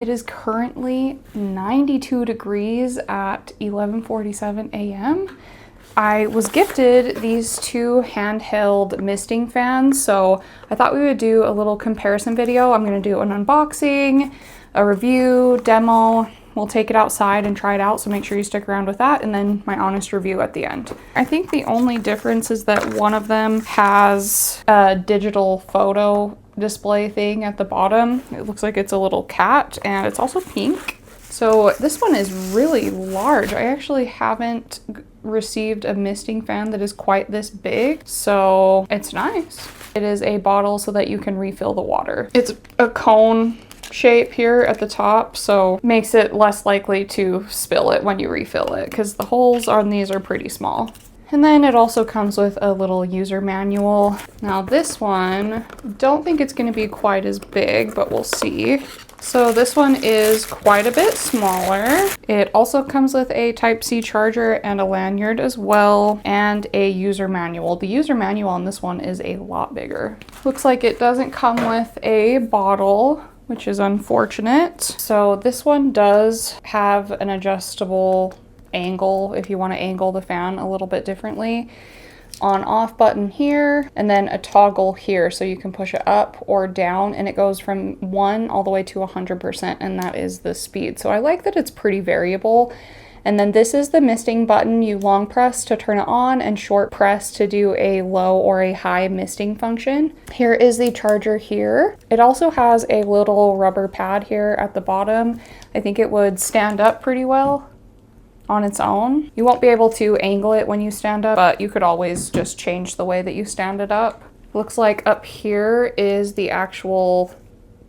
It is currently 92 degrees at 11:47 a.m. I was gifted these two handheld misting fans, so I thought we would do a little comparison video. I'm going to do an unboxing, a review, demo. We'll take it outside and try it out, so make sure you stick around with that, and then my honest review at the end. I think the only difference is that one of them has a digital photo display thing at the bottom. It looks like it's a little cat, and it's also pink. So this one is really large. I actually haven't received a misting fan that is quite this big, so it's nice. It is a bottle so that you can refill the water. It's a cone shape here at the top, so makes it less likely to spill it when you refill it, because the holes on these are pretty small. And then it also comes with a little user manual. Now this one, don't think it's going to be quite as big, but we'll see. So this one is quite a bit smaller. It also comes with a Type-C charger and a lanyard as well, and a user manual. The user manual on this one is a lot bigger. Looks like it doesn't come with a bottle, which is unfortunate. So this one does have an adjustable angle if you want to angle the fan a little bit differently. On off button here, and then a toggle here, so you can push it up or down, and it goes from 1 all the way to 100%, and that is the speed. So I like that it's pretty variable. And then this is the misting button. You long press to turn it on and short press to do a low or a high misting function. Here is the charger here. It also has a little rubber pad here at the bottom. I think it would stand up pretty well on its own. You won't be able to angle it when you stand up, but you could always just change the way that you stand it up. Looks like up here is the actual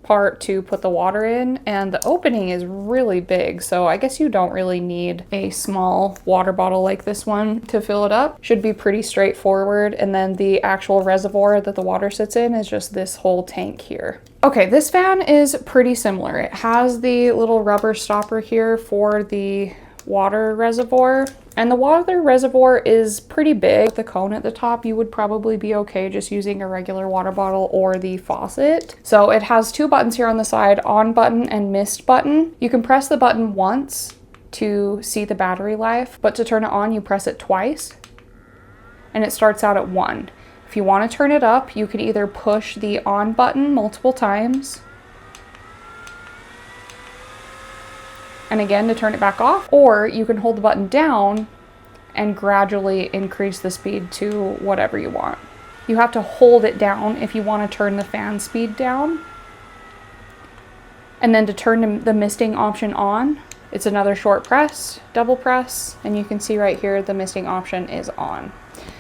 part to put the water in, and the opening is really big, so I guess you don't really need a small water bottle like this one to fill it up. Should be pretty straightforward. And then the actual reservoir that the water sits in is just this whole tank here. Okay, this fan is pretty similar. It has the little rubber stopper here for the water reservoir, and the water reservoir is pretty big. With the cone at the top, you would probably be okay just using a regular water bottle or the faucet. So it has two buttons here on the side, on button and mist button. You can press the button once to see the battery life, but to turn it on, you press it twice, and it starts out at 1. If you want to turn it up, you can either push the on button multiple times, and again to turn it back off, or you can hold the button down and gradually increase the speed to whatever you want. You have to hold it down if you want to turn the fan speed down. And then to turn the misting option on, it's another short press, double press, and you can see right here the misting option is on.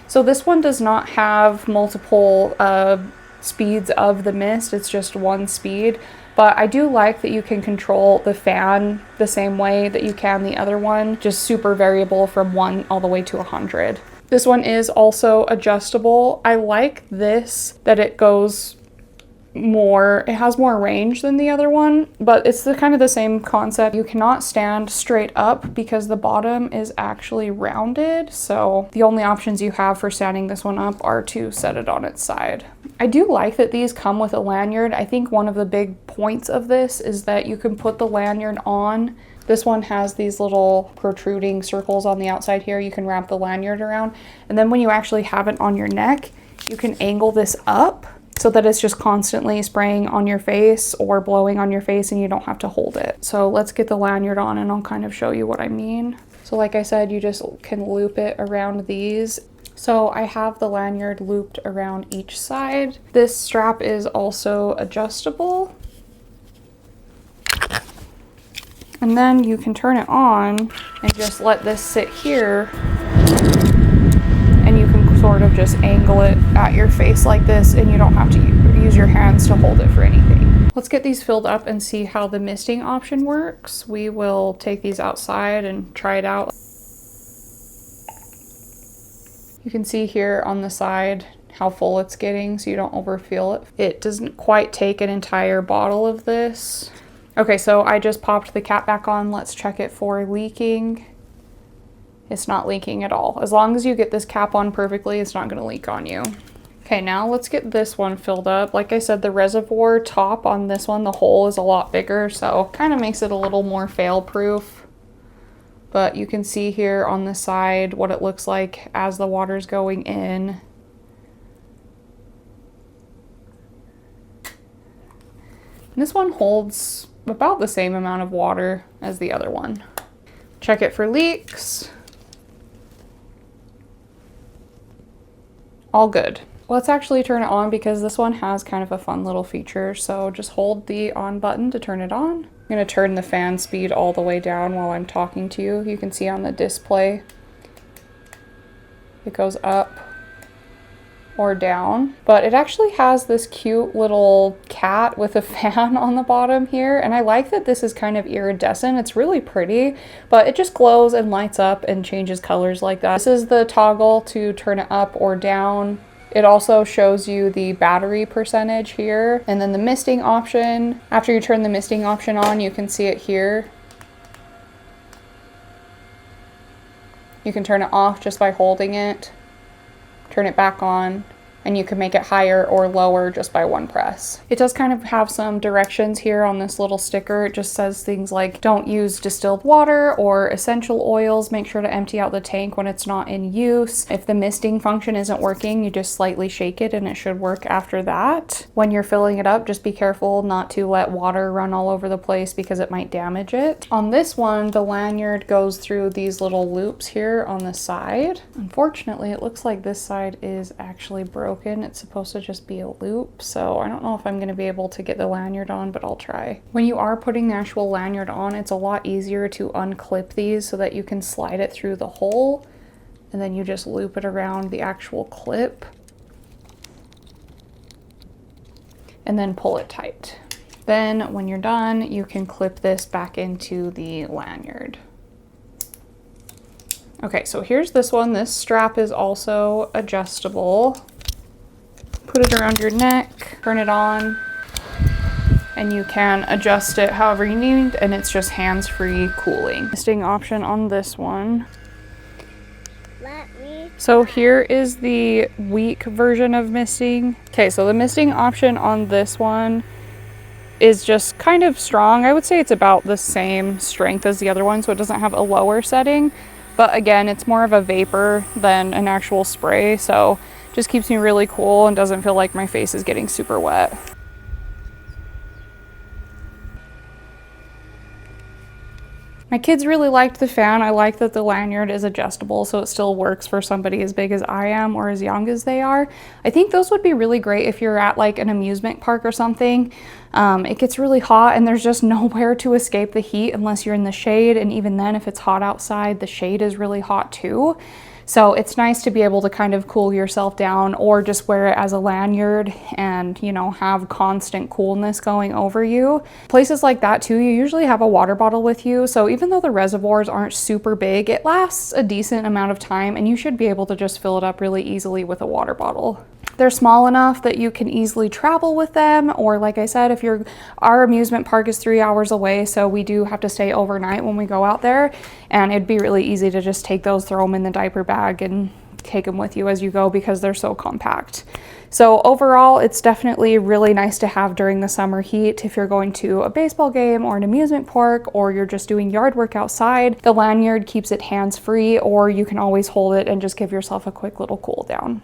So this one does not have multiple speeds of the mist, it's just one speed. But I do like that you can control the fan the same way that you can the other one, just super variable from 1 all the way to 100. This one is also adjustable. I like this, that it goes more, it has more range than the other one, but it's kind of the same concept. You cannot stand straight up because the bottom is actually rounded, so the only options you have for standing this one up are to set it on its side. I do like that these come with a lanyard. I think one of the big points of this is that you can put the lanyard on. This one has these little protruding circles on the outside here. You can wrap the lanyard around, and then when you actually have it on your neck, you can angle this up so that it's just constantly spraying on your face or blowing on your face, and you don't have to hold it. So let's get the lanyard on and I'll kind of show you what I mean. So like I said, you just can loop it around these. So I have the lanyard looped around each side. This strap is also adjustable. And then you can turn it on and just let this sit here, and you can sort of just angle it at your face like this, and you don't have to use your hands to hold it for anything. Let's get these filled up and see how the misting option works. We will take these outside and try it out. You can see here on the side how full it's getting, so you don't overfill it. It doesn't quite take an entire bottle of this. Okay, so I just popped the cap back on. Let's check it for leaking. It's not leaking at all. As long as you get this cap on perfectly, it's not going to leak on you. Okay, now let's get this one filled up. Like I said, the reservoir top on this one, the hole is a lot bigger, so kind of makes it a little more fail-proof. But you can see here on the side what it looks like as the water's going in. And this one holds about the same amount of water as the other one. Check it for leaks. All good. Let's actually turn it on because this one has kind of a fun little feature. So just hold the on button to turn it on. I'm going to turn the fan speed all the way down while I'm talking to you. You can see on the display it goes up or down, but it actually has this cute little cat with a fan on the bottom here, and I like that this is kind of iridescent. It's really pretty, but it just glows and lights up and changes colors like that. This is the toggle to turn it up or down. It also shows you the battery percentage here, and then the misting option. After you turn the misting option on, you can see it here. You can turn it off just by holding it, turn it back on, and you can make it higher or lower just by one press. It does kind of have some directions here on this little sticker. It just says things like don't use distilled water or essential oils. Make sure to empty out the tank when it's not in use. If the misting function isn't working, you just slightly shake it and it should work after that. When you're filling it up, just be careful not to let water run all over the place because it might damage it. On this one, the lanyard goes through these little loops here on the side. Unfortunately, it looks like this side is actually broken. It's supposed to just be a loop, so I don't know if I'm going to be able to get the lanyard on, but I'll try. When you are putting the actual lanyard on, it's a lot easier to unclip these so that you can slide it through the hole, and then you just loop it around the actual clip and then pull it tight. Then when you're done, you can clip this back into the lanyard. Okay, so here's this one. This strap is also adjustable. Put it around your neck, turn it on, and you can adjust it however you need, and it's just hands-free cooling. Misting option on this one. So here is the weak version of misting. Okay, so the misting option on this one is just kind of strong. I would say it's about the same strength as the other one, so it doesn't have a lower setting. But again, it's more of a vapor than an actual spray, so just keeps me really cool and doesn't feel like my face is getting super wet. My kids really liked the fan. I like that the lanyard is adjustable so it still works for somebody as big as I am or as young as they are. I think those would be really great if you're at like an amusement park or something. It gets really hot and there's just nowhere to escape the heat unless you're in the shade, and even then if it's hot outside, the shade is really hot too. So it's nice to be able to kind of cool yourself down, or just wear it as a lanyard and, you know, have constant coolness going over you. Places like that too, you usually have a water bottle with you. So even though the reservoirs aren't super big, it lasts a decent amount of time and you should be able to just fill it up really easily with a water bottle. They're small enough that you can easily travel with them, or like I said, if our amusement park is 3 hours away, so we do have to stay overnight when we go out there, and it'd be really easy to just take those, throw them in the diaper bag and take them with you as you go because they're so compact. So overall, it's definitely really nice to have during the summer heat. If you're going to a baseball game or an amusement park, or you're just doing yard work outside, the lanyard keeps it hands-free, or you can always hold it and just give yourself a quick little cool down.